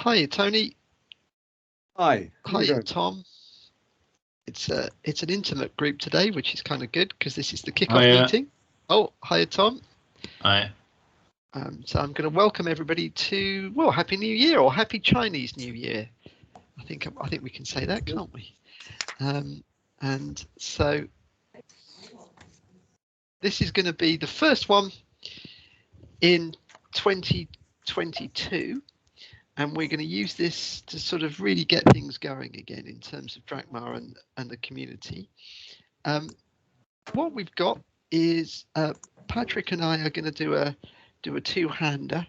Hi, Tony. Hi. Hi, Tom. It's an intimate group today, which is kind of good because this is the kickoff meeting. Oh, hi, Tom. Hi. So I'm going to welcome everybody to, well, Happy New Year or Happy Chinese New Year. I think we can say that, can't we? And so this is going to be the first one in 2022. And we're going to use this to sort of really get things going again in terms of DRACHMA and the community. What we've got is Patrick and I are going to do a two-hander.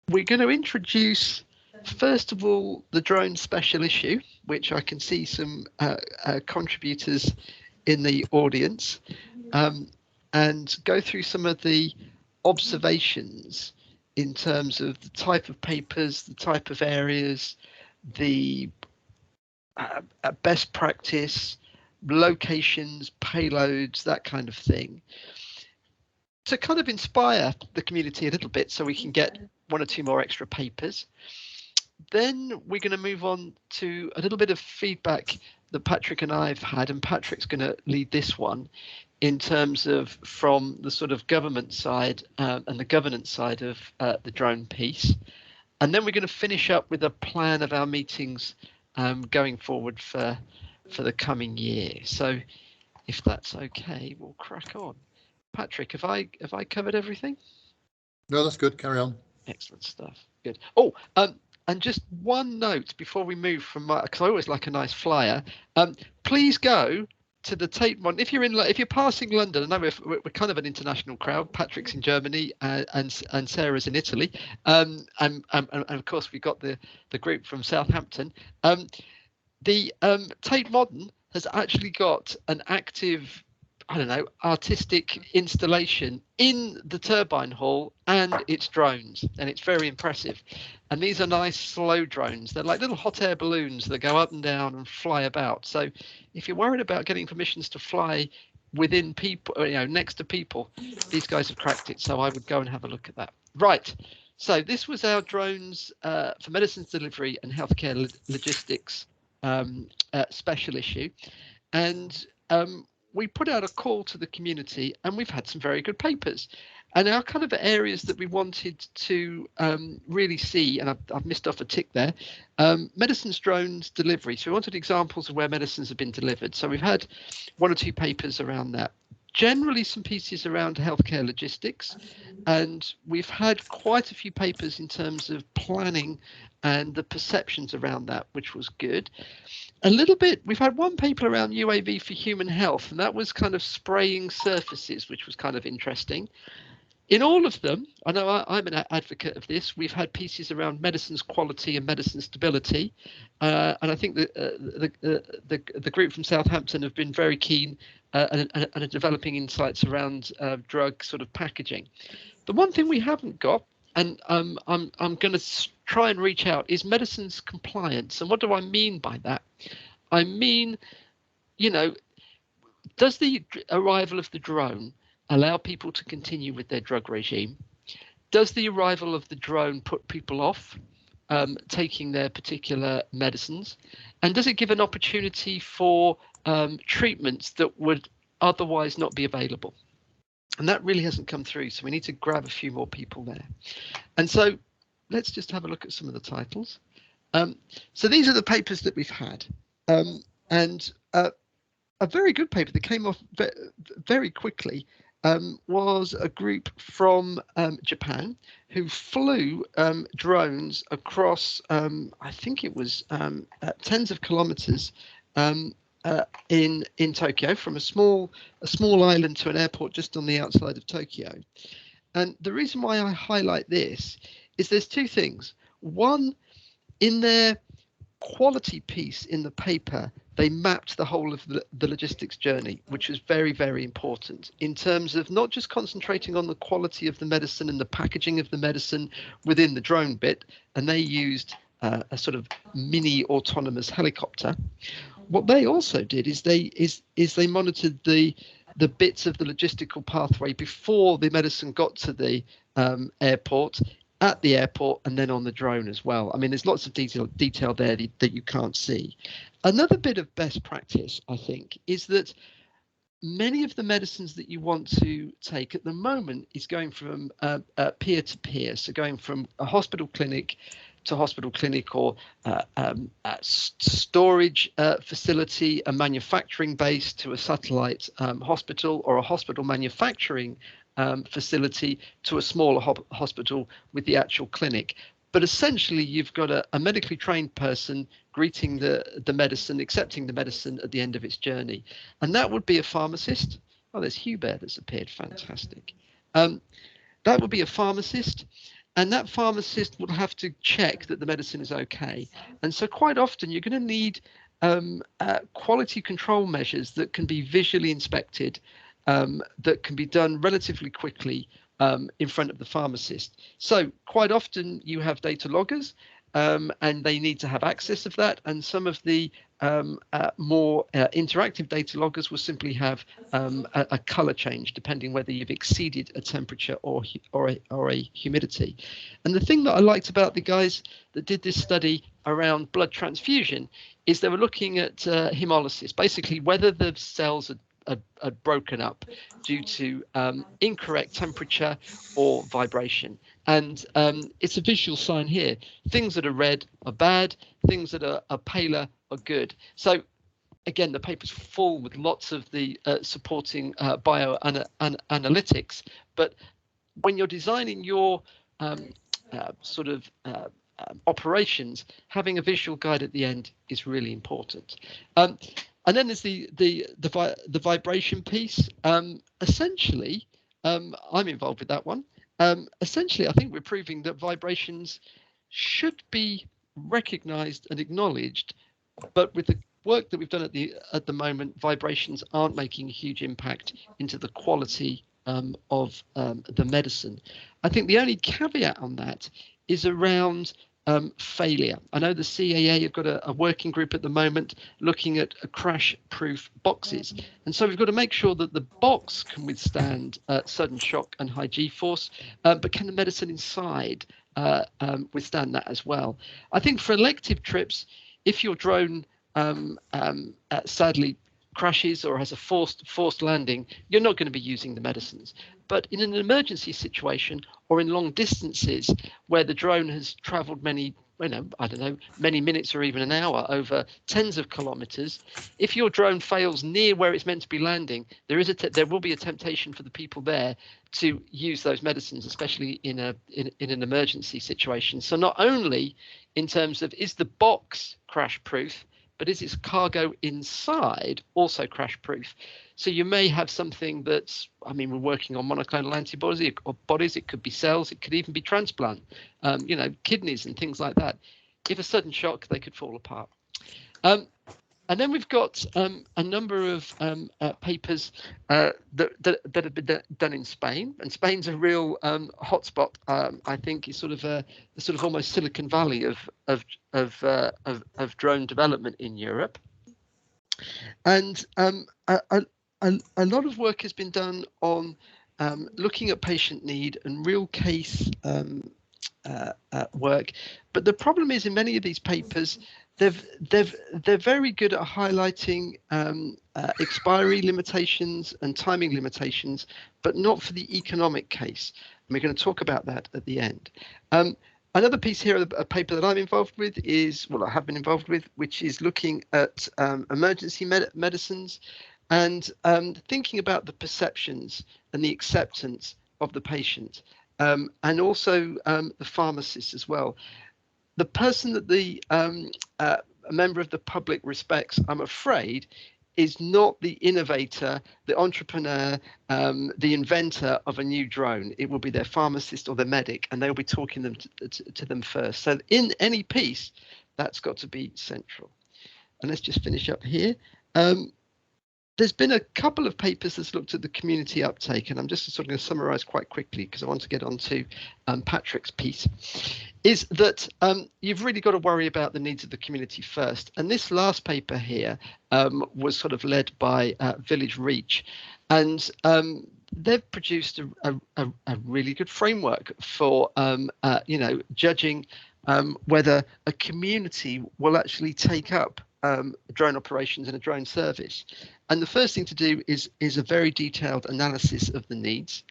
We're going to introduce, first of all, the drone special issue, which I can see some contributors in the audience, and go through some of the observations in terms of the type of papers, the type of areas, the best practice, locations, payloads, that kind of thing, to kind of inspire the community a little bit so we can get one or two more extra papers. Then we're going to move on to a little bit of feedback that Patrick and I have had, and Patrick's going to lead this one in terms of from the sort of government side and the governance side of the drone piece. And then we're going to finish up with a plan of our meetings going forward for the coming year. So if that's okay, we'll crack on. Patrick, have I covered everything? No, that's good. Carry on. Excellent stuff. Good. Oh, and just one note before we move from my, because I always like a nice flyer. Please go to the Tate Modern. If you're passing London, I know we're kind of an international crowd. Patrick's in Germany and Sarah's in Italy, and of course we've got the group from Southampton. The Tate Modern has actually got an active, I don't know, artistic installation in the turbine hall and its drones, and it's very impressive. And these are nice slow drones. They're like little hot air balloons that go up and down and fly about. So if you're worried about getting permissions to fly within people, next to people, these guys have cracked it. So I would go and have a look at that. Right. So this was our drones for medicines delivery and healthcare logistics special issue. And we put out a call to the community, and we've had some very good papers. And our kind of areas that we wanted to really see, and I've missed off a tick there, medicines drones delivery. So we wanted examples of where medicines have been delivered. So we've had one or two papers around that. Generally some pieces around healthcare logistics, and we've had quite a few papers in terms of planning and the perceptions around that, which was good. A little bit, we've had one paper around UAV for human health, and that was kind of spraying surfaces, which was kind of interesting. In all of them, I know I'm an advocate of this, we've had pieces around medicines quality and medicine stability, and I think the group from Southampton have been very keen and are developing insights around drug sort of packaging. The one thing we haven't got, and I'm going to try and reach out, is medicines compliance. And what do I mean by that? I mean, does the arrival of the drone allow people to continue with their drug regime? Does the arrival of the drone put people off taking their particular medicines? And does it give an opportunity for treatments that would otherwise not be available? And that really hasn't come through, so we need to grab a few more people there. And so let's just have a look at some of the titles. So these are the papers that we've had. And a very good paper that came off very quickly was a group from Japan who flew drones across, I think it was tens of kilometers in Tokyo, from a small island to an airport just on the outside of Tokyo. And the reason why I highlight this is there's two things. One, in their quality piece in the paper, they mapped the whole of the logistics journey, which was very, very important in terms of not just concentrating on the quality of the medicine and the packaging of the medicine within the drone bit, and they used a sort of mini autonomous helicopter. What they also did is they monitored the bits of the logistical pathway before the medicine got to the airport, at the airport, and then on the drone as well. I mean, there's lots of detail there that you can't see. Another bit of best practice, I think, is that many of the medicines that you want to take at the moment is going from peer to peer. So going from a hospital clinic to hospital clinic, or a storage facility, a manufacturing base to a satellite hospital, or a hospital manufacturing facility to a smaller hospital with the actual clinic. But essentially, you've got a medically trained person greeting the medicine, accepting the medicine at the end of its journey. And that would be a pharmacist. Oh, there's Hubert that's appeared. Fantastic. That would be a pharmacist. And that pharmacist will have to check that the medicine is okay. And so quite often you're going to need quality control measures that can be visually inspected, that can be done relatively quickly in front of the pharmacist. So quite often you have data loggers, and they need to have access of that. And some of the more interactive data loggers will simply have a color change depending whether you've exceeded a temperature or a humidity. And the thing that I liked about the guys that did this study around blood transfusion is they were looking at hemolysis, basically whether the cells had broken up due to incorrect temperature or vibration. And it's a visual sign here. Things that are red are bad, things that are paler are good. So again, the paper's full with lots of the supporting bioanalytics, but when you're designing your operations, having a visual guide at the end is really important. And then there's the vibration piece. Essentially, I'm involved with that one. Essentially, I think we're proving that vibrations should be recognized and acknowledged, but with the work that we've done at the moment, vibrations aren't making a huge impact into the quality of the medicine. I think the only caveat on that is around failure. I know the CAA have got a working group at the moment looking at crash-proof boxes, and so we've got to make sure that the box can withstand sudden shock and high G-force, but can the medicine inside withstand that as well? I think for elective trips, if your drone sadly crashes or has a forced landing, you're not going to be using the medicines. But in an emergency situation or in long distances where the drone has traveled many minutes or even an hour over tens of kilometers, if your drone fails near where it's meant to be landing, there will be a temptation for the people there to use those medicines, especially in an emergency situation. So not only in terms of, is the box crash proof, but is its cargo inside also crash proof? So you may have something that's, we're working on monoclonal antibodies or bodies, it could be cells, it could even be transplant, kidneys and things like that. If a sudden shock, they could fall apart. And then we've got a number of papers that have been done in Spain, and Spain's a real hotspot. I think is sort of almost Silicon Valley of drone development in Europe. And a lot of work has been done on looking at patient need and real case work. But the problem is, in many of these papers, they're very good at highlighting expiry limitations and timing limitations, but not for the economic case. And we're going to talk about that at the end. Another piece here, a paper that I'm involved with is, I have been involved with, which is looking at emergency medicines and thinking about the perceptions and the acceptance of the patient, and also the pharmacist as well. The person that a member of the public respects, I'm afraid, is not the innovator, the entrepreneur, the inventor of a new drone. It will be their pharmacist or their medic, and they'll be talking to them first. So in any piece, that's got to be central. And let's just finish up here. There's been a couple of papers that's looked at the community uptake, and I'm just sort of going to summarize quite quickly because I want to get on to Patrick's piece, is that you've really got to worry about the needs of the community first. And this last paper here was sort of led by Village Reach. And they've produced a really good framework for judging whether a community will actually take up drone operations and a drone service. And the first thing to do is a very detailed analysis of the needs,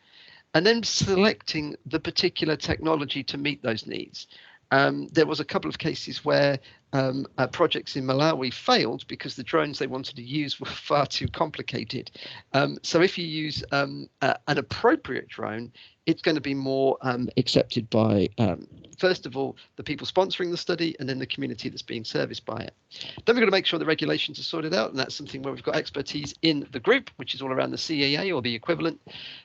and then selecting the particular technology to meet those needs. There was a couple of cases where projects in Malawi failed because the drones they wanted to use were far too complicated. So if you use an appropriate drone, it's going to be more accepted by, first of all, the people sponsoring the study, and then the community that's being serviced by it. Then we've got to make sure the regulations are sorted out, and that's something where we've got expertise in the group, which is all around the CAA or the equivalent,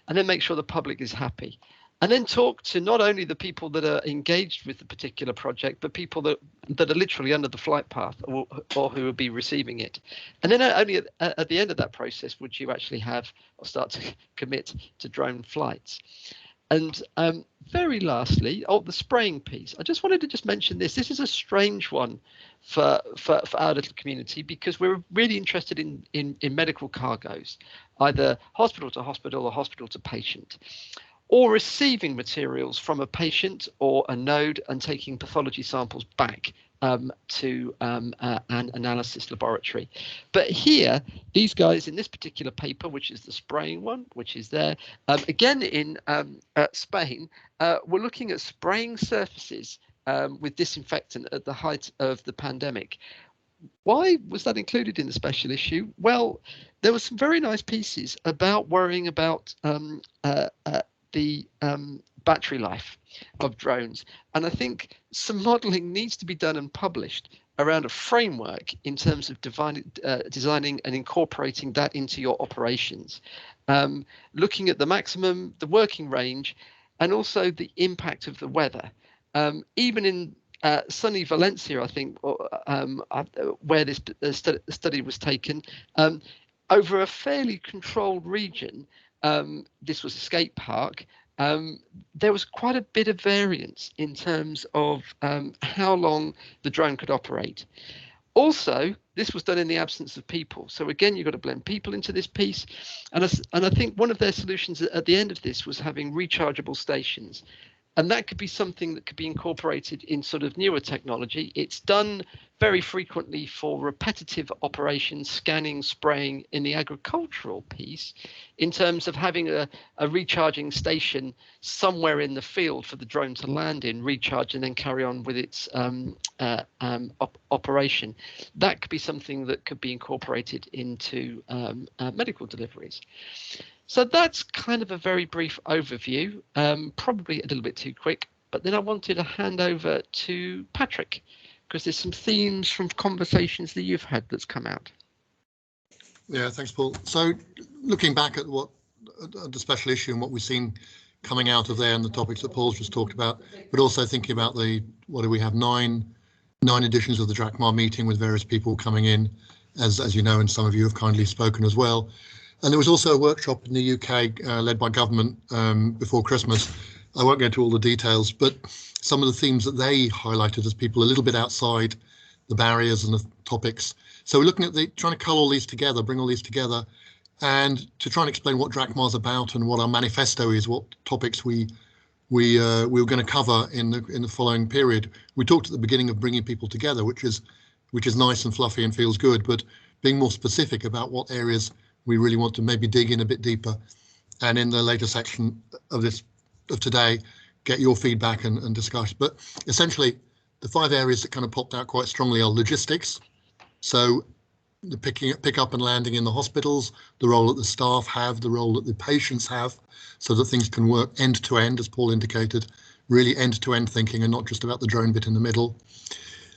and then make sure the public is happy. And then talk to not only the people that are engaged with the particular project, but people that are literally under the flight path or who will be receiving it. And then only at the end of that process would you actually have or start to commit to drone flights. And very lastly, the spraying piece. I just wanted to just mention this. This is a strange one for our little community, because we're really interested in medical cargoes, either hospital to hospital or hospital to patient, or receiving materials from a patient or a node and taking pathology samples back to an analysis laboratory. But here, these guys in this particular paper, which is the spraying one, which is there, again in Spain, we're looking at spraying surfaces with disinfectant at the height of the pandemic. Why was that included in the special issue? Well, there were some very nice pieces about worrying about the battery life of drones, and I think some modelling needs to be done and published around a framework in terms of designing and incorporating that into your operations, looking at the maximum, the working range, and also the impact of the weather. Even in sunny Valencia, I think, where this study was taken, over a fairly controlled region, this was a skate park, there was quite a bit of variance in terms of how long the drone could operate. Also, this was done in the absence of people. So again, you've got to blend people into this piece. And I think one of their solutions at the end of this was having rechargeable stations. And that could be something that could be incorporated in sort of newer technology. It's done very frequently for repetitive operations, scanning, spraying in the agricultural piece, in terms of having a recharging station somewhere in the field for the drone to land in, recharge, and then carry on with its operation. That could be something that could be incorporated into medical deliveries. So that's kind of a very brief overview, probably a little bit too quick, but then I wanted to hand over to Patrick, because there's some themes from conversations that you've had that's come out. Yeah, thanks, Paul. So looking back at the special issue and what we've seen coming out of there and the topics that Paul's just talked about, but also thinking about what do we have, nine editions of the DRACHMA meeting with various people coming in, as you know, and some of you have kindly spoken as well. And there was also a workshop in the UK led by government before Christmas. I won't go into all the details, but some of the themes that they highlighted as people a little bit outside the barriers and the topics. So we're looking at trying to cull all these together, bring all these together, and to try and explain what DRACHMA is about and what our manifesto is, what topics we were going to cover in the following period. We talked at the beginning of bringing people together, which is nice and fluffy and feels good, but being more specific about what areas we really want to maybe dig in a bit deeper, and in the later section of today, get your feedback and discuss. But essentially, the 5 areas that kind of popped out quite strongly are logistics. So the pick up and landing in the hospitals, the role that the staff have, the role that the patients have, so that things can work end to end, as Paul indicated, really end to end thinking and not just about the drone bit in the middle.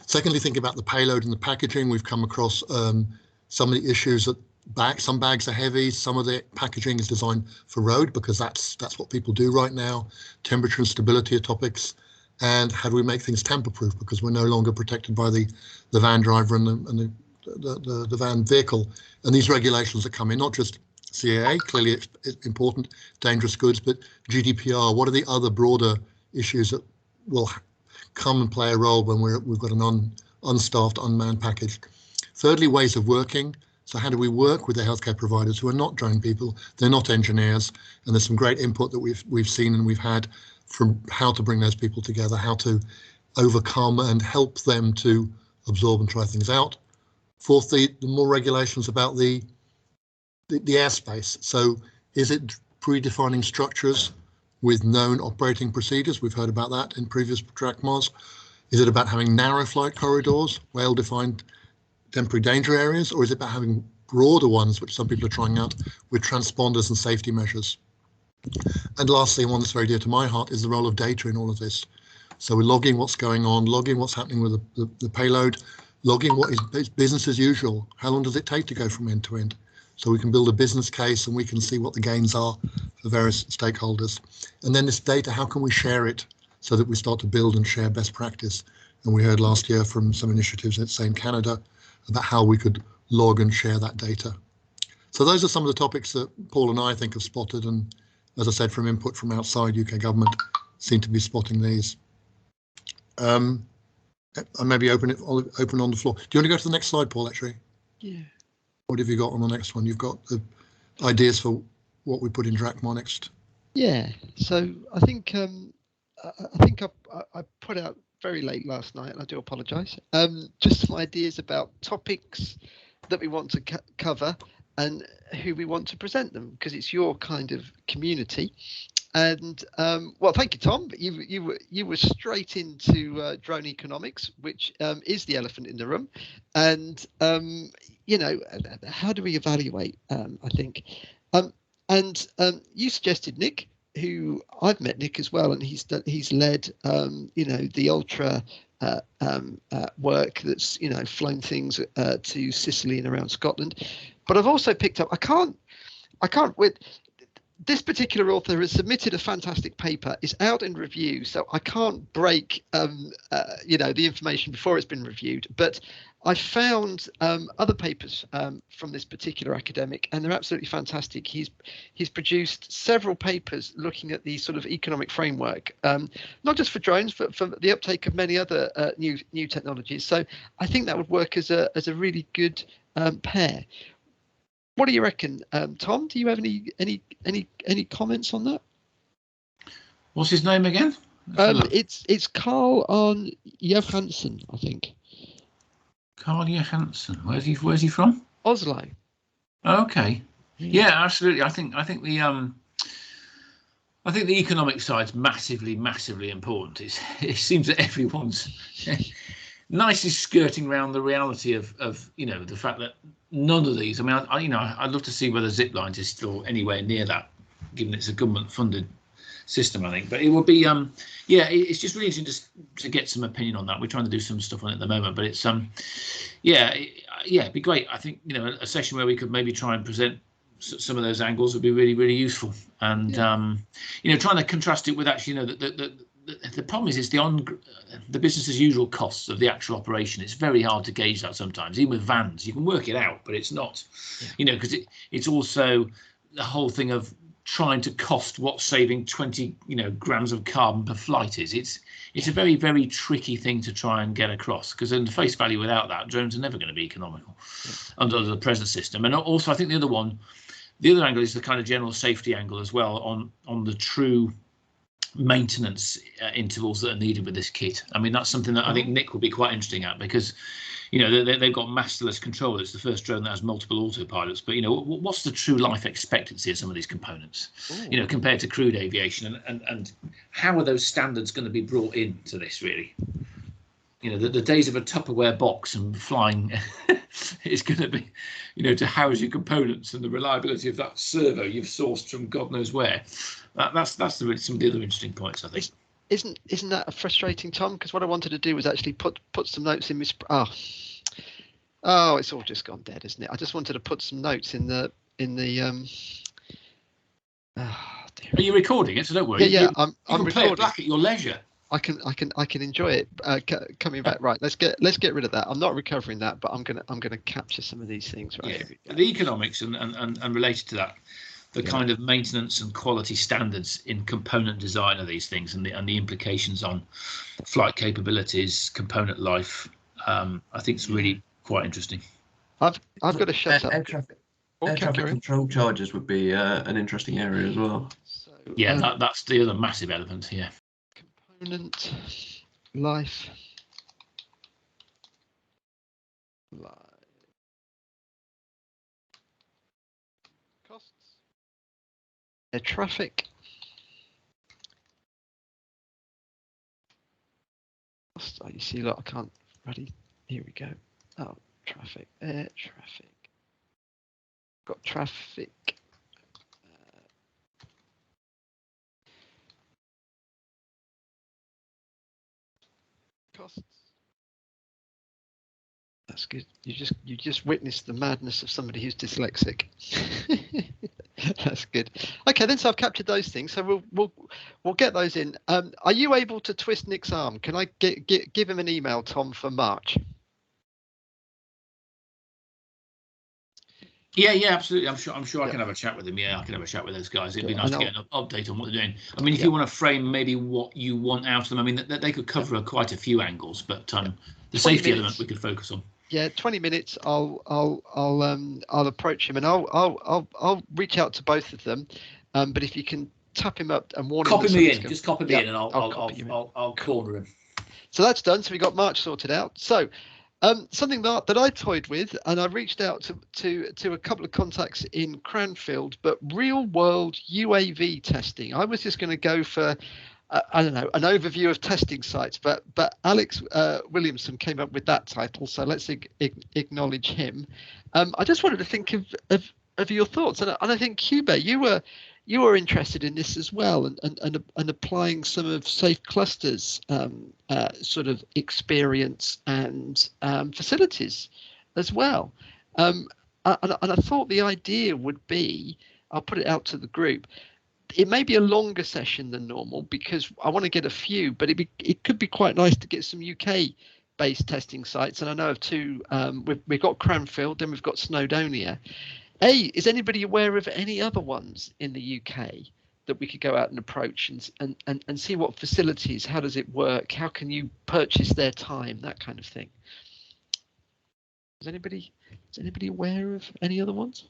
Secondly, thinking about the payload and the packaging. We've come across some of the issues that some bags are heavy, some of the packaging is designed for road because that's what people do right now. Temperature and stability are topics, and how do we make things tamper-proof, because we're no longer protected by the van driver and the van vehicle. And these regulations that come in, not just CAA, clearly it's important, dangerous goods, but GDPR. What are the other broader issues that will come and play a role when we've got an unstaffed, unmanned package? Thirdly, ways of working. So how do we work with the healthcare providers who are not drone people? They're not engineers, and there's some great input that we've seen and we've had from how to bring those people together, how to overcome and help them to absorb and try things out. Fourthly, the more regulations about the airspace. So is it predefining structures with known operating procedures? We've heard about that in previous DRACHMAs. Is it about having narrow flight corridors, well-defined temporary danger areas, or is it about having broader ones, which some people are trying out, with transponders and safety measures? And lastly, one that's very dear to my heart is the role of data in all of this. So we're logging what's going on, logging what's happening with the payload, logging what is business as usual. How long does it take to go from end to end? So we can build a business case and we can see what the gains are for various stakeholders. And then this data, how can we share it so that we start to build and share best practice? And we heard last year from some initiatives, let's say in Canada, about how we could log and share that data. So those are some of the topics that Paul and I think have spotted, and as I said, from input from outside UK government, seem to be spotting these. I maybe open on the floor. Do you want to go to the next slide, Paul, actually? Yeah. What have you got on the next one? You've got the ideas for what we put in DRACHMA next. Yeah. So I think I put out very late last night, and I do apologise. Just some ideas about topics that we want to cover and who we want to present them, because it's your kind of community. And well, thank you, Tom. You were straight into drone economics, which is the elephant in the room. And you know, how do we evaluate? I think, and you suggested Nick, who I've met Nick as well, and he's led you know, the ultra work that's, you know, flown things to Sicily and around Scotland. But I've also picked up. I can't with. This particular author has submitted a fantastic paper. It's out in review, so I can't break you know, the information before it's been reviewed. But I found other papers from this particular academic, and they're absolutely fantastic. He's produced several papers looking at the sort of economic framework, not just for drones, but for the uptake of many other new technologies. So I think that would work as a really good pair. What do you reckon, Tom? Do you have any comments on that? What's his name again? It's Carl on Johansson, I think. Carl Johansson. Where's he from? Oslo. Okay. Yeah, absolutely. I think the economic side's massively important. It seems that everyone's nicely skirting around the reality of you know, the fact that none of these. I mean, I'd love to see whether zip lines is still anywhere near that, given it's a government-funded system, I think. But it would be, yeah, it's just really interesting to get some opinion on that. We're trying to do some stuff on it at the moment, but it's, yeah, it'd be great. I think, you know, a session where we could maybe try and present some of those angles would be really useful. And you know, trying to contrast it with actually, you know, the problem is the business as usual costs of the actual operation. It's very hard to gauge that sometimes. Even with vans, you can work it out, but it's not, you know, because it's also the whole thing of trying to cost what saving 20 grams of carbon per flight is. It's a very tricky thing to try and get across, because in the face value, without that, drones are never going to be economical under the present system. And also, I think the other angle is the kind of general safety angle as well on the true maintenance intervals that are needed with this kit. I mean, that's something that I think Nick will be quite interesting at, because you know, they've got masterless control. It's the first drone that has multiple autopilots. But, you know, what's the true life expectancy of some of these components, you know, compared to crude aviation? And how are those standards going to be brought into this, really? You know, the days of a Tupperware box and flying is going to be, you know, to house your components and the reliability of that servo you've sourced from God knows where. That's some of the other interesting points, I think. Isn't that frustrating, Tom? Because what I wanted to do was actually put some notes in. Oh, it's all just gone dead, isn't it? I just wanted to put some notes in the. Oh, dear. Are you recording it? So don't worry. Yeah, I'm recording. Play it back at your leisure. I can enjoy it coming back. Right, let's get rid of that. I'm not recovering that, but I'm gonna capture some of these things. Right. Yeah. The economics and related to that, the kind of maintenance and quality standards in component design of these things, and the implications on flight capabilities, component life. I think it's really quite interesting. I've got to shut up. Air traffic, Okay, air traffic carry on. control charges would be an interesting area as well. So, Yeah, that's the other massive element here. Component life. Costs. Air traffic. Oh, you see, look, I can't. Ready? Here we go. Oh, traffic. Air traffic. Got traffic. Costs. That's good. You just witnessed the madness of somebody who's dyslexic. That's good. Okay, then so I've captured those things. So we'll get those in. Are you able to twist Nick's arm? Can I give him an email, Tom, for March? Yeah, absolutely. I'm sure I can have a chat with him. Yeah, I can have a chat with those guys. It'd be nice to get an update on what they're doing. I mean, if you want to frame maybe what you want out of them, I mean, they could cover quite a few angles, but the safety element we could focus on. Yeah, 20 minutes. I'll approach him and I'll reach out to both of them. But if you can tap him up and warn him. Copy me in. Just copy me in, and I'll corner him. So that's done. So we got March sorted out. So something that I toyed with, and I reached out to a couple of contacts in Cranfield, but real world UAV testing. I was just going to go for I don't know, an overview of testing sites, but Alex Williamson came up with that title, so let's acknowledge him. I just wanted to think of your thoughts, and I think Hubert, you were interested in this as well, and applying some of Safe Cluster's sort of experience and facilities as well. And I thought the idea would be, I'll put it out to the group. It may be a longer session than normal because I want to get a few, but it could be quite nice to get some UK-based testing sites. And I know of two. We've got Cranfield, then we've got Snowdonia. Is anybody aware of any other ones in the UK that we could go out and approach and see what facilities? How does it work? How can you purchase their time? That kind of thing. Is anybody aware of any other ones?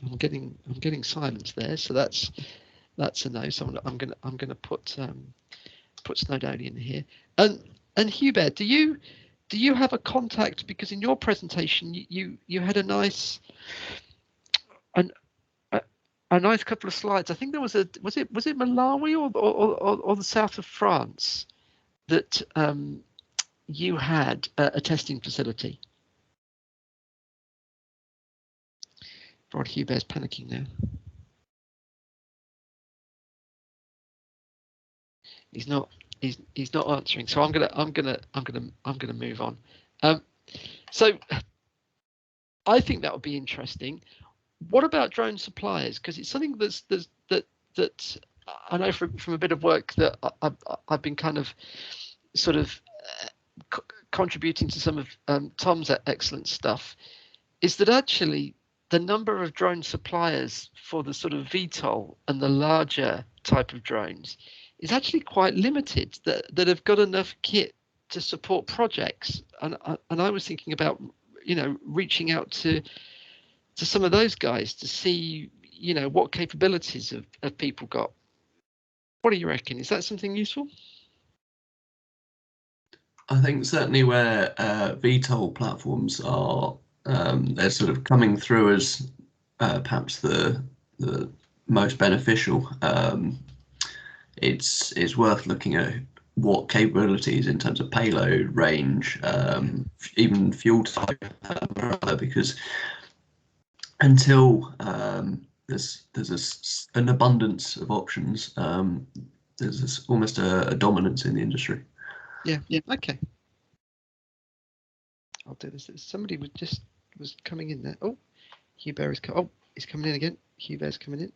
I'm getting silence there, so that's a no. So I'm gonna put Snowdonia in here. And Hubert, do you have a contact, because in your presentation you had a nice couple of slides. I think there was it Malawi or the south of France that you had a testing facility. Rod Hubert's panicking now. He's not answering. So I'm gonna move on. So I think that would be interesting. What about drone suppliers? Because it's something that I know from a bit of work that I've been kind of sort of contributing to some of Tom's excellent stuff. Is that actually the number of drone suppliers for the sort of VTOL and the larger type of drones is actually quite limited, that have got enough kit to support projects. And I was thinking about, reaching out to some of those guys to see, what capabilities have people got. What do you reckon? Is that something useful? I think certainly where VTOL platforms are, they're sort of coming through as perhaps the most beneficial. It's worth looking at what capabilities in terms of payload, range, even fuel type, because until there's an abundance of options, there's almost a dominance in the industry. Yeah. Okay. I'll do this. Somebody was coming in there. Oh, Hubert is he's coming in again. Hubert's coming in.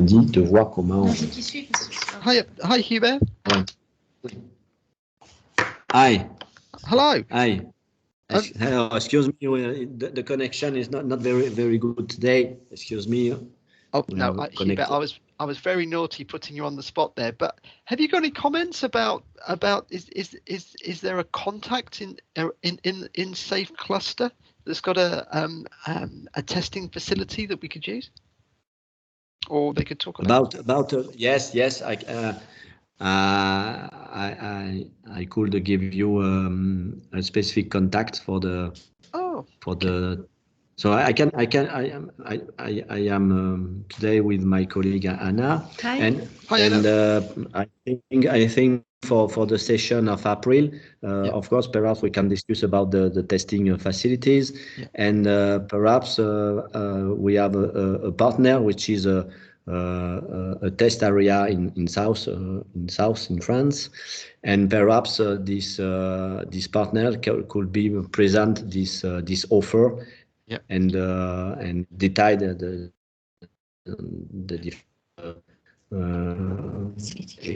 Te vois comment. Hi, Hubert. Hi. Hello. Hi. Hello. Excuse me. The connection is not very good today. Excuse me. Oh no, Hubert. I was very naughty putting you on the spot there, but have you got any comments about is there a contact in Safe Cluster that's got a testing facility that we could use, or they could talk about? Yes, I could give you a specific contact for the so I am today with my colleague Anna. Hi. And Hi, Anna. I think for the session of April, of course, perhaps we can discuss about the testing facilities, and perhaps we have a partner which is a test area in south in France, and perhaps this partner could be present this offer, and detail the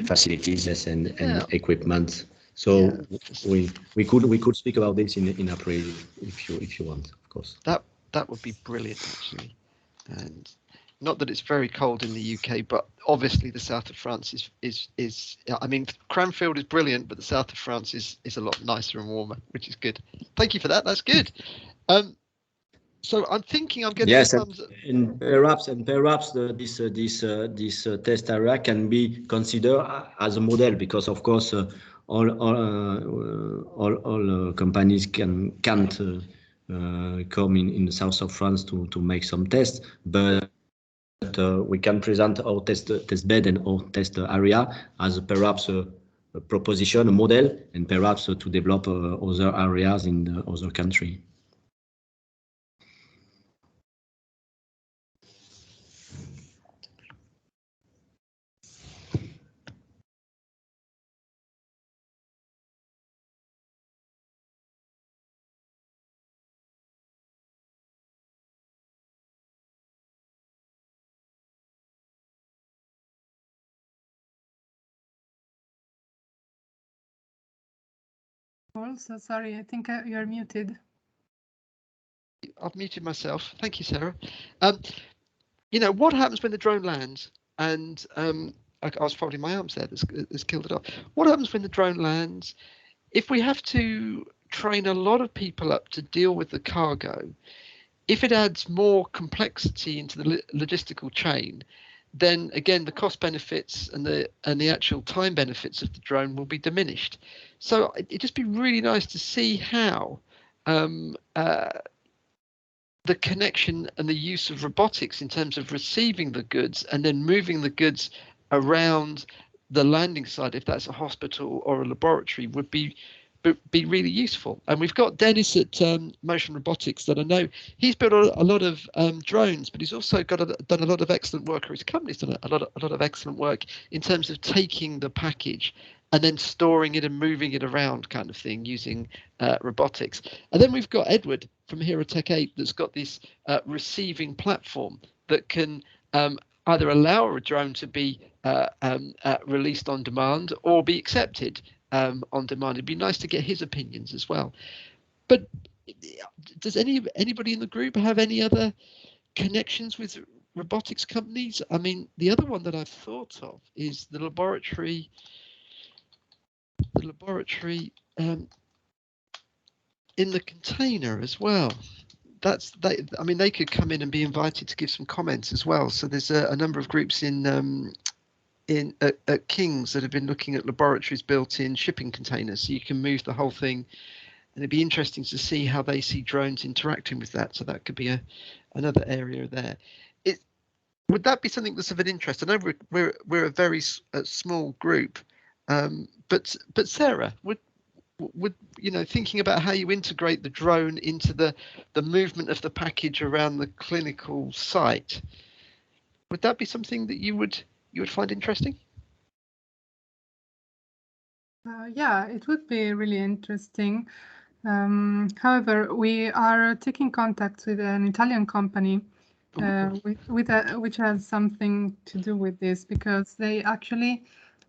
facilities and equipment. So we could speak about this in April if you want, of course. That would be brilliant, actually. And not that it's very cold in the UK, but obviously the south of France is I mean, Cranfield is brilliant, but the south of France is a lot nicer and warmer, which is good. Thank you for that. That's good. So I'm thinking I'm getting and perhaps this test area can be considered as a model, because of course all companies can't come in the south of France to make some tests, but we can present our test bed and our test area as perhaps a proposition, a model, and perhaps to develop other areas in the other country. Also, sorry, I think you're muted. I've muted myself. Thank you, Sarah. You know, what happens when the drone lands? And I was probably my arms there that's killed it off. What happens when the drone lands? If we have to train a lot of people up to deal with the cargo, if it adds more complexity into the logistical chain, then again the cost benefits and the actual time benefits of the drone will be diminished. So it'd just be really nice to see how the connection and the use of robotics in terms of receiving the goods and then moving the goods around the landing site, if that's a hospital or a laboratory, would be really useful. And we've got Dennis at Motion Robotics that I know he's built a lot of drones, but he's also done a lot of excellent work, or his company's done a lot of excellent work in terms of taking the package and then storing it and moving it around, kind of thing, using robotics. And then we've got Edward from HeroTech 8 that's got this receiving platform that can either allow a drone to be released on demand or be accepted on demand. It'd be nice to get his opinions as well. But does anybody in the group have any other connections with robotics companies? I mean, the other one that I've thought of is the laboratory in the container as well. I mean, they could come in and be invited to give some comments as well. So there's a number of groups at King's that have been looking at laboratories built in shipping containers, so you can move the whole thing, and it'd be interesting to see how they see drones interacting with that. So that could be another area there. Would that be something that's of an interest? I know we're a very small group, but Sarah, would you know, thinking about how you integrate the drone into the movement of the package around the clinical site, would that be something that you would find interesting? Yeah, it would be really interesting. However, we are taking contact with an Italian company which has something to do with this, because they actually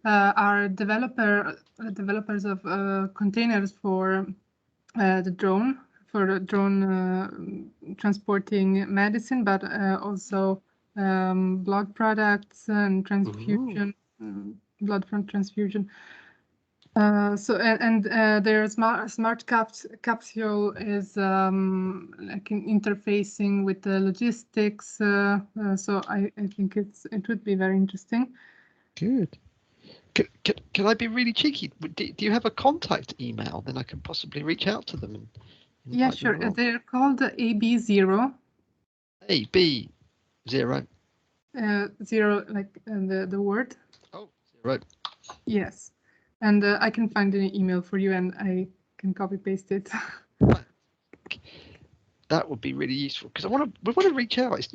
are developers of containers for the drone transporting medicine, but also blood products and transfusion, blood from transfusion. Their smart capsule is like interfacing with the logistics. So I think it would be very interesting. Good. Can I be really cheeky? Do you have a contact email? Then I can possibly reach out to them. And yeah, sure. They're called AB0. AB0. 0, like the word. Oh, 0. Yes. And I can find an email for you, and I can copy paste it. That would be really useful, because we want to reach out.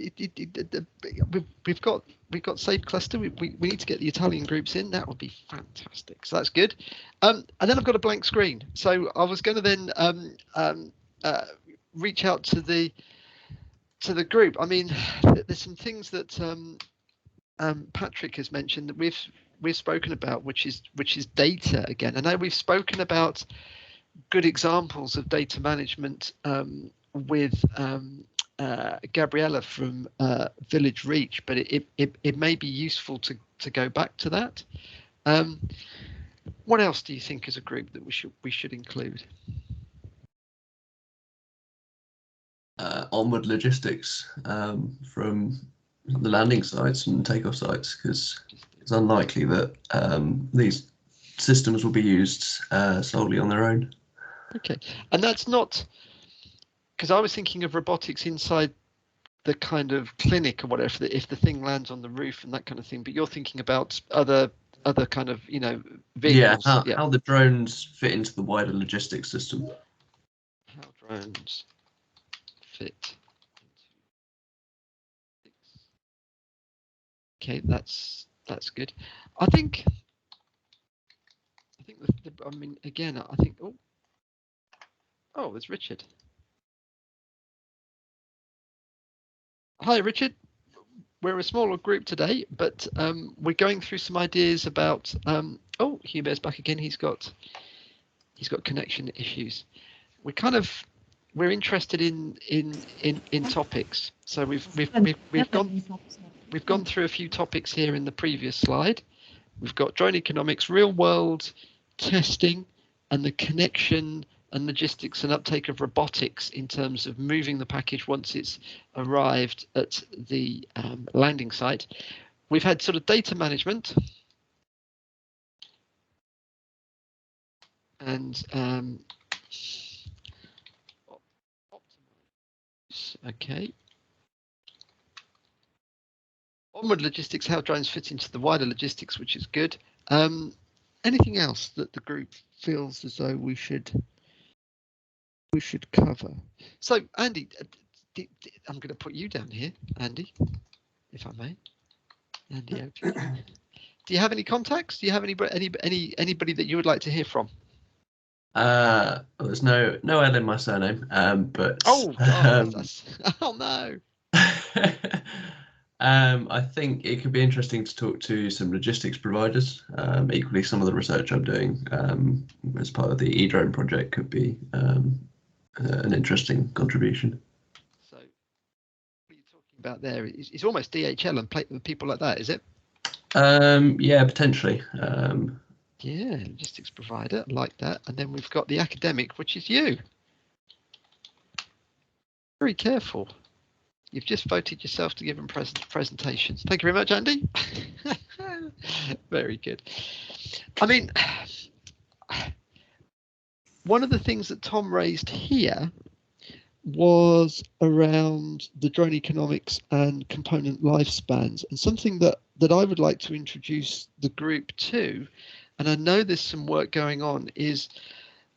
We've got Safe Cluster. We need to get the Italian groups in. That would be fantastic. So that's good. And then I've got a blank screen. So I was going to then reach out to the group. I mean, there's some things that Patrick has mentioned that we've spoken about, which is data again. I know we've spoken about good examples of data management with Gabriella from Village Reach, but it may be useful to go back to that. What else do you think as a group that we should include? Onward logistics from the landing sites and takeoff sites, because it's unlikely that these systems will be used solely on their own. Okay, and that's not, because I was thinking of robotics inside the kind of clinic or whatever, if the thing lands on the roof and that kind of thing, but you're thinking about other kind of, vehicles. Yeah, how the drones fit into the wider logistics system. How drones fit. Okay, that's good. I think I mean, again, I think, oh, there's Richard. Hi, Richard. We're a smaller group today, but we're going through some ideas about. Oh, Hubert's back again. He's got connection issues. We're interested in topics. So we've gone through a few topics here in the previous slide. We've got drone economics, real world testing, and the connection and logistics and uptake of robotics in terms of moving the package once it's arrived at the landing site. We've had sort of data management and okay. Onward logistics, how drones fit into the wider logistics, which is good. Anything else that the group feels as though we should cover? So, Andy, I'm going to put you down here, Andy, if I may. Andy, okay. Do you have any contacts? Do you have anybody that you would like to hear from? There's no L in my surname, but oh God, oh no. I think it could be interesting to talk to some logistics providers. Equally, some of the research I'm doing as part of the eDrone project could be an interesting contribution. So, what are you talking about there? It's almost DHL and people like that, is it? Yeah, potentially. Yeah, logistics provider, like that. And then we've got the academic, which is you. Very careful. You've just voted yourself to give them presentations. Thank you very much, Andy. Very good. I mean, one of the things that Tom raised here was around the drone economics and component lifespans, and something that I would like to introduce the group to, and I know there's some work going on, is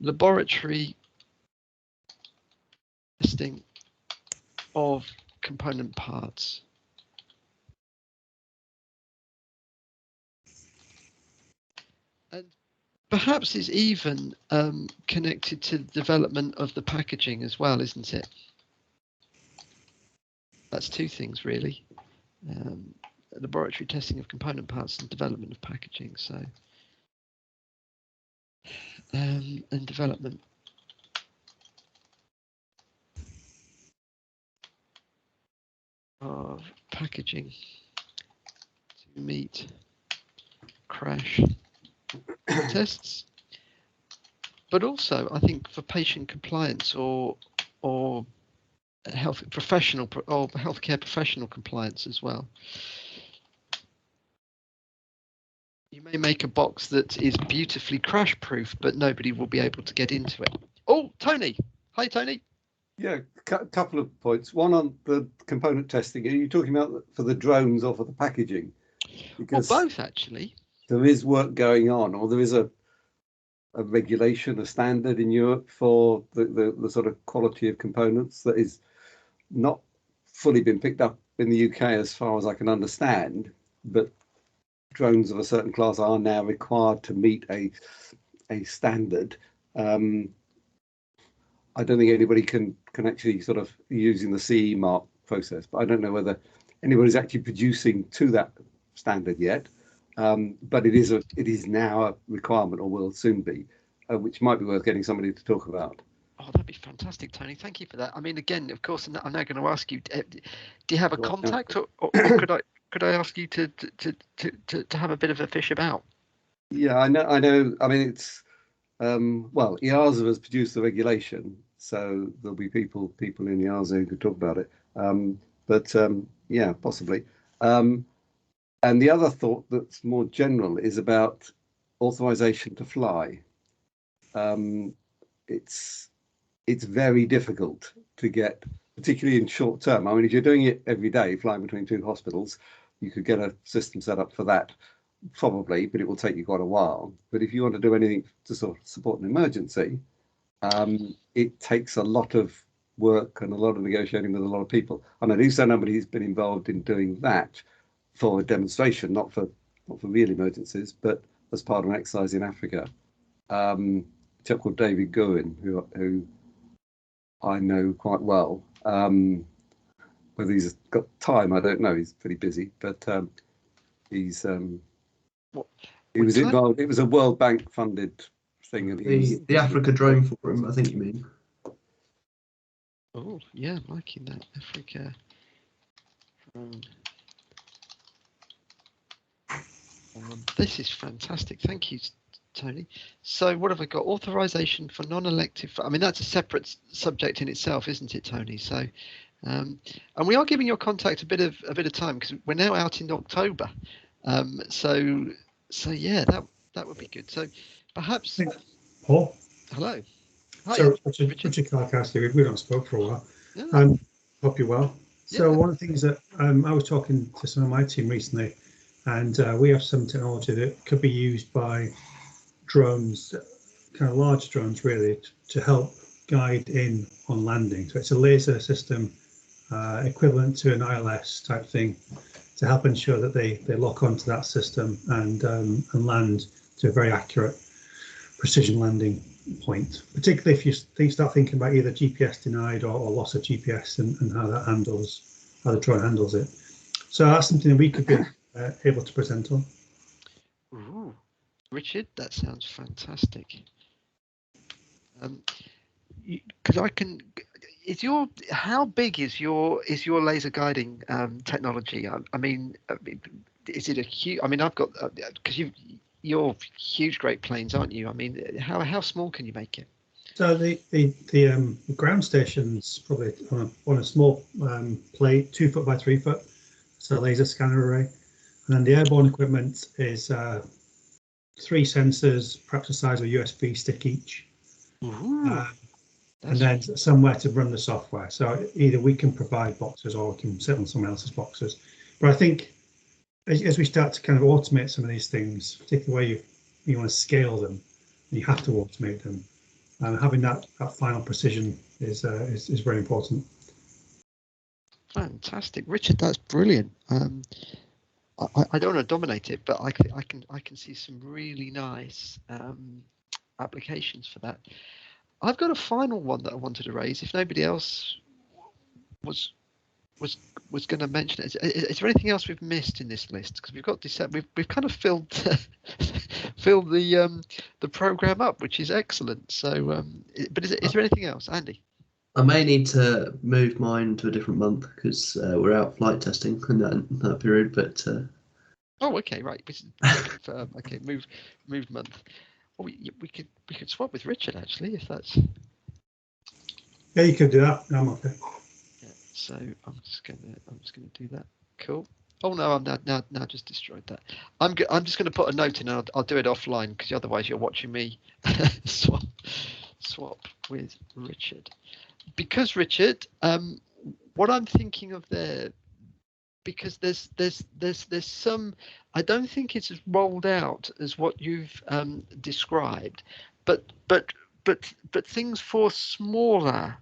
laboratory testing of component parts. And perhaps it's even connected to the development of the packaging as well, isn't it? That's two things really. Laboratory testing of component parts and development of packaging. So, and development. of packaging to meet crash tests, but also I think for patient compliance or healthcare professional compliance as well. You may make a box that is beautifully crash proof, but nobody will be able to get into it. Oh, Tony. Hi, Tony. Yeah, a couple of points. One on the component testing. Are you talking about for the drones or for the packaging? Because well, both actually. There is work going on, or there is a regulation, a standard in Europe for the sort of quality of components that is not fully been picked up in the UK as far as I can understand, but drones of a certain class are now required to meet a standard. I don't think anybody can actually sort of using the CE mark process, but I don't know whether anybody's actually producing to that standard yet. But it is now a requirement, or will soon be, which might be worth getting somebody to talk about. Oh, that'd be fantastic, Tony. Thank you for that. I mean, again, of course, I'm now going to ask you: do you have a contact, or could I ask you to have a bit of a fish about? Yeah, I know. I mean, it's well, EASA has produced the regulation, so there'll be people in EASA who could talk about it. But yeah, possibly. And the other thought that's more general is about authorization to fly. It's very difficult to get, particularly in short term. I mean, if you're doing it every day, flying between two hospitals, you could get a system set up for that, probably, but it will take you quite a while. But if you want to do anything to sort of support an emergency, it takes a lot of work and a lot of negotiating with a lot of people. And I do say nobody's been involved in doing that for a demonstration, not for real emergencies, but as part of an exercise in Africa. A chap called David Gowen, who I know quite well. Whether he's got time, I don't know. He's pretty busy, but he was involved. It was a World Bank funded thing. And the Africa Drone Forum, I think you mean. Oh yeah, liking that Africa Drone. This is fantastic. Thank you, Tony. So what have I got? Authorization for non-elective. I mean, that's a separate subject in itself, isn't it, Tony? So, and we are giving your contact a bit of time because we're now out in October. So yeah, that would be good. So perhaps. Paul. Hello. Hi, So Richard Clark-Astley, we don't spoke for a while. Yeah. Hope you're well. So one of the things that I was talking to some of my team recently, and we have some technology that could be used by drones, kind of large drones really, to help guide in on landing. So it's a laser system equivalent to an ILS type thing to help ensure that they lock onto that system and land to a very accurate precision landing point, particularly if you start thinking about either GPS denied or loss of GPS and how the drone handles it. So that's something that we could be able to present on. Ooh, Richard, that sounds fantastic. Because how big is your laser guiding technology? I mean, is it a huge? I mean, I've got because you're huge, great planes, aren't you? I mean, how small can you make it? So the ground station's probably on a small plate, 2 foot by 3 foot. So laser scanner array, and then the airborne equipment is 3 sensors, perhaps the size of a USB stick each, and then somewhere to run the software. So either we can provide boxes or we can sit on someone else's boxes. But I think as we start to kind of automate some of these things, particularly where you want to scale them, you have to automate them. And having that final precision is very important. Fantastic, Richard. That's brilliant. I don't want to dominate it, but I can see some really nice applications for that. I've got a final one that I wanted to raise. If nobody else was going to mention it, is there anything else we've missed in this list? Because we've got we've kind of filled the program up, which is excellent. So, but is there anything else, Andy? I may need to move mine to a different month because we're out flight testing in that period. But oh, okay, right. Okay, moved month. Oh, we could swap with Richard actually, if that's. Yeah, you could do that. I'm okay. Yeah, so I'm just gonna do that. Cool. Oh no, I'm now just destroyed that. I'm just gonna put a note in, and I'll do it offline because otherwise you're watching me swap with Richard. Because Richard, what I'm thinking of there, because there's some, I don't think it's as rolled out as what you've described, but things for smaller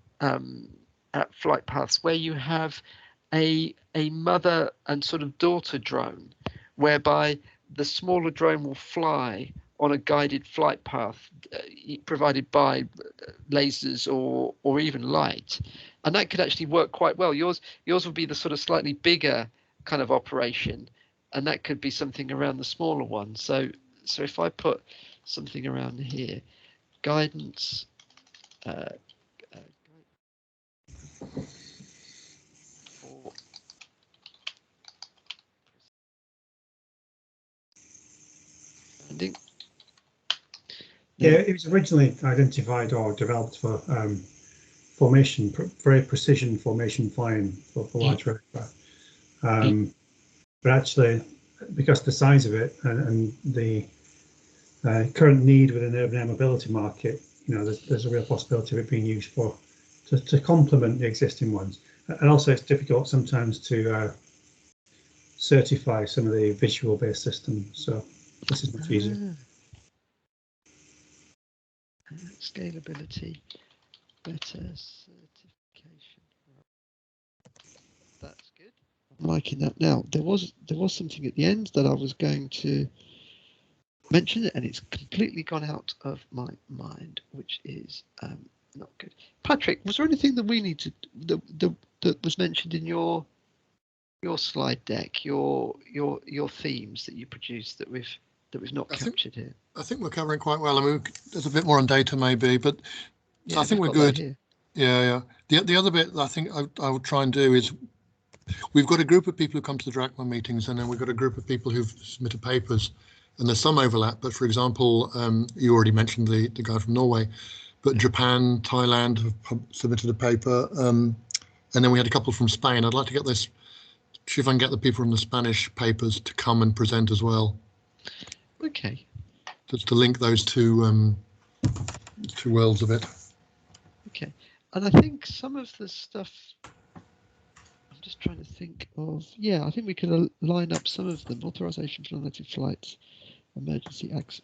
flight paths where you have a mother and sort of daughter drone, whereby the smaller drone will fly on a guided flight path provided by lasers or even light, and that could actually work quite well. Yours would be the sort of slightly bigger kind of operation, and that could be something around the smaller one. So if I put something around here, guidance for landing. Yeah, it was originally identified or developed for formation, very precision formation flying for large aircraft. But actually, because the size of it and the current need within the urban air mobility market, there's a real possibility of it being used to complement the existing ones. And also, it's difficult sometimes to certify some of the visual-based systems. So this is much easier. Scalability, better certification. That's good. I'm liking that. Now there was something at the end that I was going to mention, and it's completely gone out of my mind, which is not good. Patrick, was there anything that we need to that was mentioned in your slide deck, your themes that you produced that we've not captured here? I think we're covering quite well. I mean, there's a bit more on data maybe, but Yeah, I think we're good. Yeah. The other bit I think I would try and do is we've got a group of people who come to the DRACHMA meetings, and then we've got a group of people who've submitted papers, and there's some overlap. But for example, you already mentioned the guy from Norway, but Japan, Thailand have submitted a paper, and then we had a couple from Spain. I'd like to get this. See if I can get the people from the Spanish papers to come and present as well. Okay. Just to link those two worlds of it. Okay, and I think some of the stuff. I'm just trying to think of. Yeah, I think we could line up some of them. Authorization for unlimited flights, emergency acts.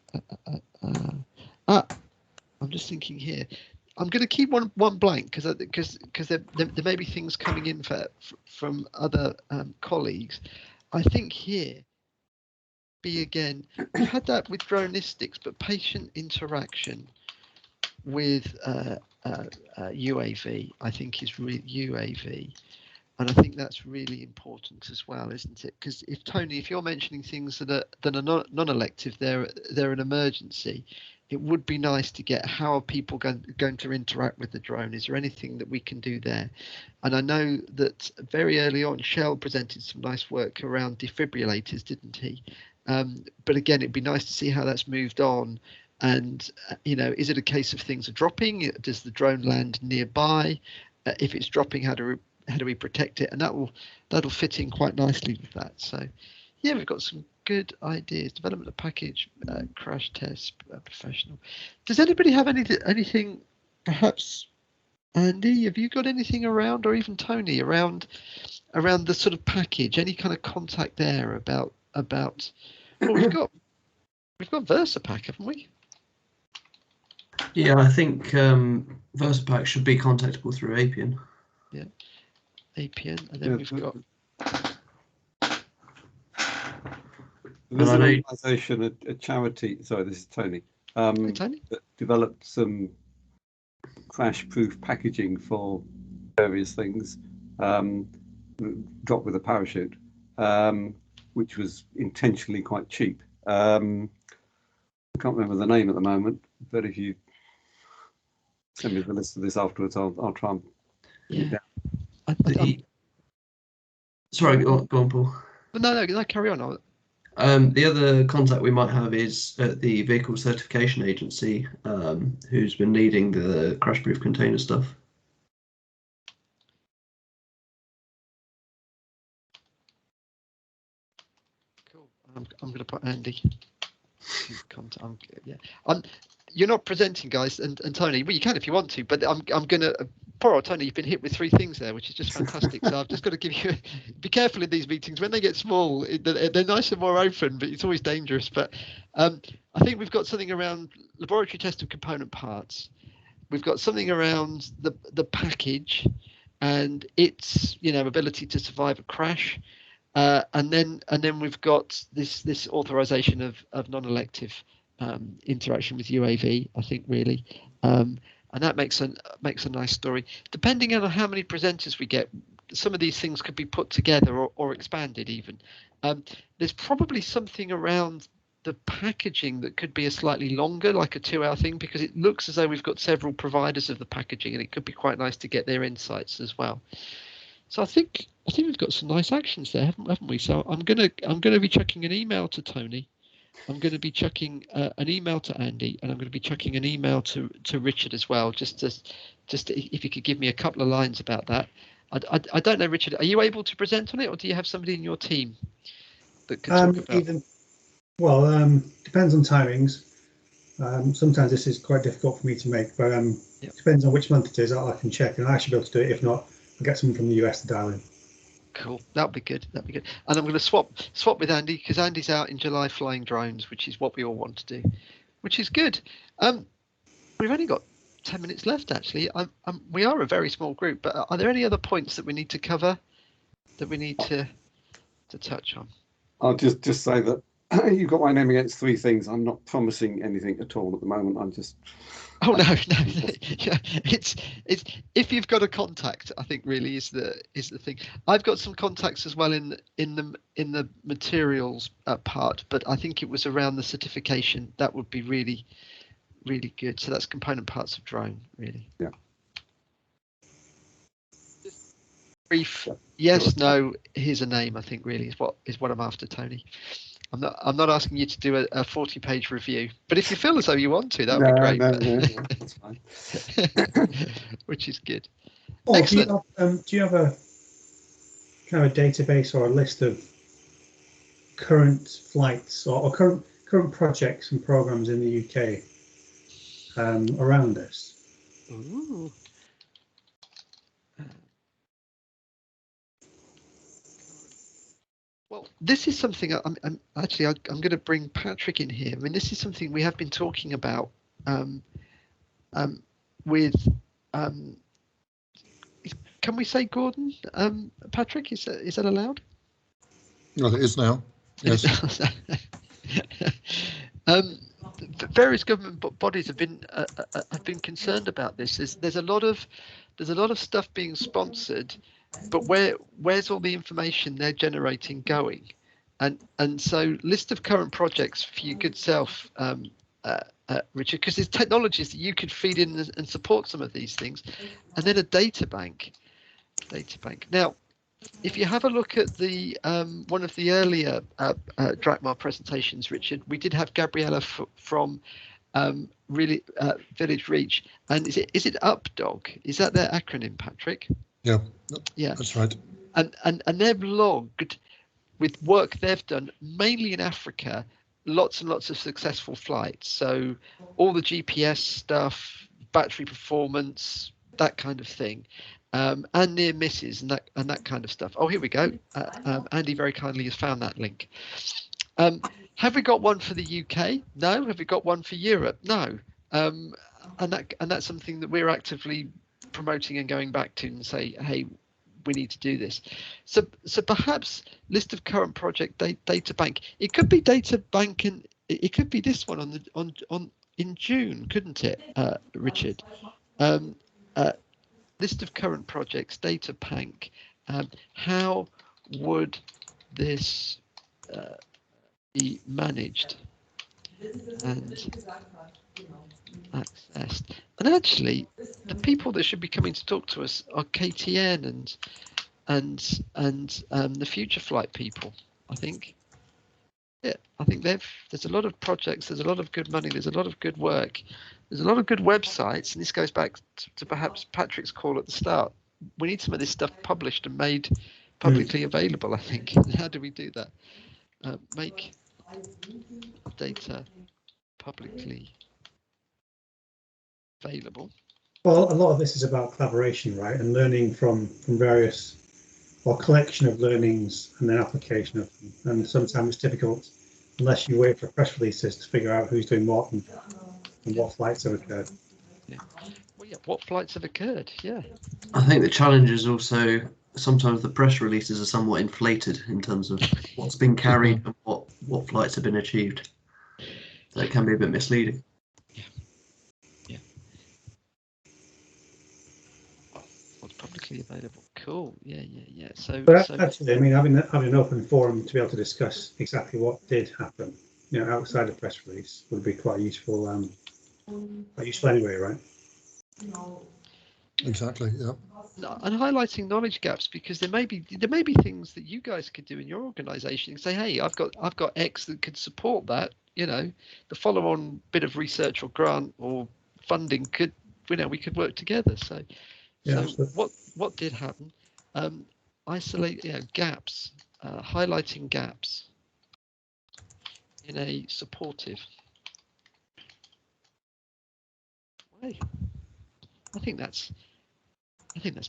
I'm just thinking here. I'm going to keep one blank because there may be things coming in from other colleagues. I think here again, we've had that with dronistics, but patient interaction with UAV, I think is really UAV, and I think that's really important as well, isn't it? Because if you're mentioning things that are non-elective, they're an emergency. It would be nice to get how are people going to interact with the drone? Is there anything that we can do there? And I know that very early on, Shell presented some nice work around defibrillators, didn't he? But again, it'd be nice to see how that's moved on. And, is it a case of things are dropping? Does the drone land nearby? If it's dropping, how do we protect it? And that'll fit in quite nicely with that. So, yeah, we've got some good ideas. Development of package, crash test, professional. Does anybody have anything? Perhaps, Andy, have you got anything around, or even Tony, around the sort of package? Any kind of contact there about? Well, we've got VersaPack, haven't we? Yeah, I think VersaPack should be contactable through Appian. Yeah, Appian, and then we've got. There's an organisation, a charity. Sorry, this is Tony. Hey, Tony. That developed some crash-proof packaging for various things. Drop with a parachute, which was intentionally quite cheap. I can't remember the name at the moment, but if you send me the list of this afterwards, I'll try and Yeah. Sorry, go on, Paul. No, carry on. The other contact we might have is at the Vehicle Certification Agency, who's been leading the crash-proof container stuff. Cool. I'm going to put Andy. You're not presenting, guys, and Tony. Well, you can if you want to, but I'm going to. Poor old Tony, you've been hit with 3 things there, which is just fantastic. So I've just got to give you. Be careful in these meetings when they get small. They're nice and more open, but it's always dangerous. But I think we've got something around laboratory test of component parts. We've got something around the package and its ability to survive a crash. And then we've got this authorization of non-elective interaction with UAV, I think, really, and that makes a nice story. Depending on how many presenters we get, some of these things could be put together or expanded even. There's probably something around the packaging that could be a slightly longer, like a 2-hour thing, because it looks as though we've got several providers of the packaging, and it could be quite nice to get their insights as well. So I think we've got some nice actions there, haven't we? So I'm gonna be chucking an email to Tony. I'm going to be chucking an email to Andy, and I'm going to be chucking an email to Richard as well. Just if you could give me a couple of lines about that. I don't know, Richard. Are you able to present on it, or do you have somebody in your team that could talk about? Depends on timings. Sometimes this is quite difficult for me to make, but depends on which month it is. I can check, and I should be able to do it. If not, I'll get someone from the US to dial in. Cool, that'd be good. And I'm going to swap with Andy, because Andy's out in July flying drones, which is what we all want to do, which is good. We've only got 10 minutes left, actually. We are a very small group, but are there any other points that we need to cover, that we need to touch on? I'll just say that you've got my name against 3 things. I'm not promising anything at all at the moment. I'm just. Oh no. Yeah, it's if you've got a contact, I think really is the thing. I've got some contacts as well in the materials part, but I think it was around the certification that would be really, really good. So that's component parts of drone, really. Yeah. Brief. Yes. No. Here's a name. I think really is what I'm after, Tony. I'm not asking you to do a 40-page review, but if you feel as though you want to, that would be great. No, that's fine. Which is good. Oh, Excellent. Do you have a kind of a database or a list of current flights or current projects and programs in the UK around this? Ooh. Well, this is something I'm going to bring Patrick in here. I mean, this is something we have been talking about with. Can we say Gordon? Patrick, is that allowed? Well, it is now. Yes. Various government bodies have been concerned about this. There's a lot of stuff being sponsored, but where's all the information they're generating going? And so list of current projects for your good self, Richard, because there's technologies that you could feed in and support some of these things, and then a data bank. Now, if you have a look at the one of the earlier DRACHMA presentations, Richard, we did have Gabriella from Village Reach, and is it UpDog? Is that their acronym, Patrick? Yeah, yeah, that's right. And they've logged with work they've done mainly in Africa, lots and lots of successful flights. So all the GPS stuff, battery performance, that kind of thing. And near misses and that kind of stuff. Oh, here we go. Andy very kindly has found that link. Have we got one for the UK? No. Have we got one for Europe? No. And that's something that we're actively promoting and going back to and say, hey, we need to do this. So perhaps list of current project data bank. It could be data bank, and it could be this one on in June, couldn't it, Richard? List of current projects, data bank. How would this be managed and accessed? And actually, the people that should be coming to talk to us are KTN and the Future Flight people. I think. Yeah, I think there's a lot of projects, there's a lot of good money, there's a lot of good work, there's a lot of good websites, and this goes back to perhaps Patrick's call at the start. We need some of this stuff published and made publicly available, I think. How do we do that? Make data publicly available. Well, a lot of this is about collaboration, right? And learning from various, or collection of learnings and then application of them. And sometimes it's difficult unless you wait for press releases to figure out who's doing what and what flights have occurred. Yeah. Well, yeah, what flights have occurred? Yeah. I think the challenge is also sometimes the press releases are somewhat inflated in terms of what's been carried and what flights have been achieved. So it can be a bit misleading. Yeah. What's publicly available? Cool. Yeah. So, Actually, I mean, having an open forum to be able to discuss exactly what did happen, outside the press release would be quite useful. Quite useful anyway, right? Exactly. Yeah. And highlighting knowledge gaps, because there may be things that you guys could do in your organisation and say, hey, I've got X that could support that. The follow-on bit of research or grant or funding could, we could work together. So what did happen? Isolate gaps, highlighting gaps in a supportive way. I think that's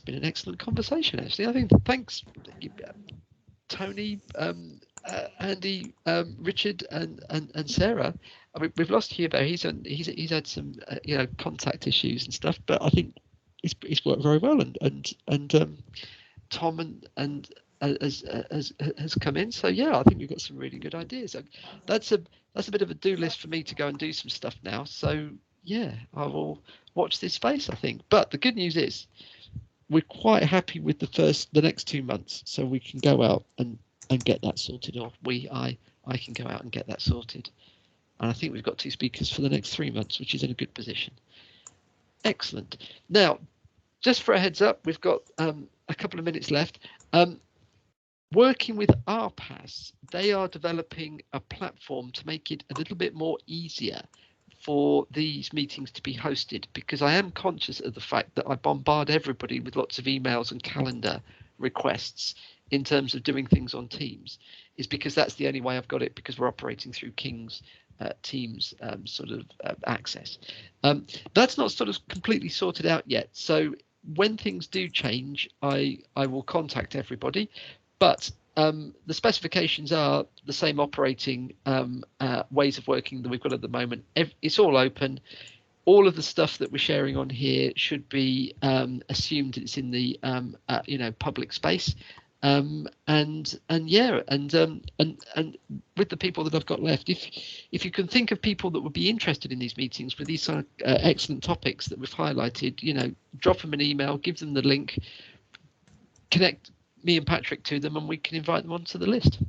been an excellent conversation, actually. I think thanks, Tony, Andy, Richard, and Sarah. I mean, we've lost Hugo. He's had some contact issues and stuff, but I think it's worked very well. And Tom and has come in. So yeah, I think we've got some really good ideas. That's a bit of a do list for me to go and do some stuff now. So yeah, I will watch this space, I think. But the good news is we're quite happy with the next 2 months, so we can go out and get that sorted. Or I can go out and get that sorted. And I think we've got 2 speakers for the next 3 months, which is in a good position. Excellent. Now, just for a heads up, we've got a couple of minutes left. Working with RPAS, they are developing a platform to make it a little bit more easier for these meetings to be hosted, because I am conscious of the fact that I bombard everybody with lots of emails and calendar requests in terms of doing things on Teams, is because that's the only way I've got it, because we're operating through King's Teams access. That's not sort of completely sorted out yet. So when things do change, I will contact everybody, but the specifications are the same operating ways of working that we've got at the moment. It's all open. All of the stuff that we're sharing on here should be assumed it's in the public space. And with the people that I've got left, if you can think of people that would be interested in these meetings with these excellent topics that we've highlighted, drop them an email, give them the link, connect me and Patrick to them, and we can invite them onto the list,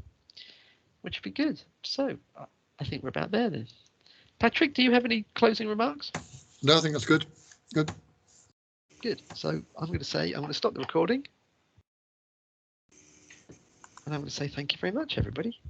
which would be good. So I think we're about there then. Patrick, do you have any closing remarks? No, I think that's good. Good. So I'm going to stop the recording. And I'm going to say thank you very much, everybody.